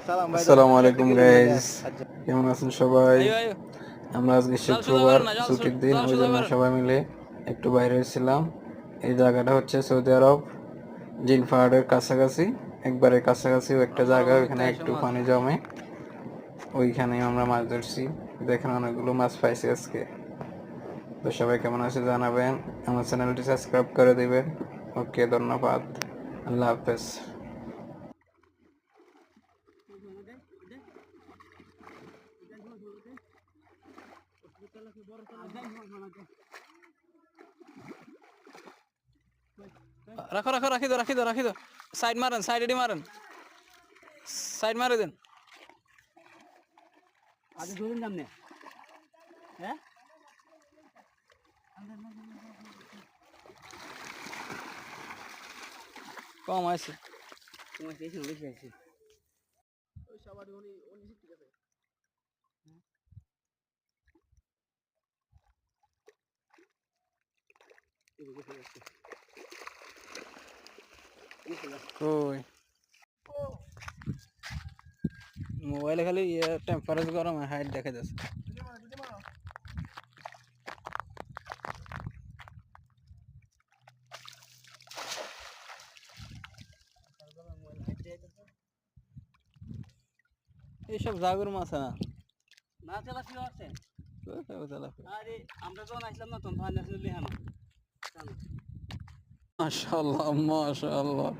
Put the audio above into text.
আসসালামু আলাইকুম গাইস, কেমন আছেন সবাই? আমরা আজকে শুক্রবার ছুটির দিন, ওই জন্য সবাই মিলে একটু বাইরে হয়েছিলাম। এই জায়গাটা হচ্ছে সৌদি আরব জিন পাহাড়ের কাছাকাছি, একবারে কাছাকাছি একটা জায়গা, ওইখানে একটু পানি জমে, ওইখানে আমরা মাছ ধরছি। দেখেন অনেকগুলো মাছ পাইছি আজকে। তো সবাই কেমন আছে জানাবেন, আমার চ্যানেলটি সাবস্ক্রাইব করে দিবেন। ওকে, ধন্যবাদ, আল্লাহ হাফেজ। রাখো রাখো রাখি দো সাইড মারেন, সাইড এডি মারেন, সাইড মারে দেন। আজ দুদিন সামনে হ্যাঁ কম আছে তোমার বেশি বেশি আছে কই মোবাইলে খালি টেম্পারেচার গরম হাইট দেখা যাচ্ছে। এইসব জাগর মাছ না না তেলাপিয়া আছে আরে আমরা যখন আসলাম না তখন ভালো আসলে লেহানো মাশাআল্লাহ মাশাআল্লাহ।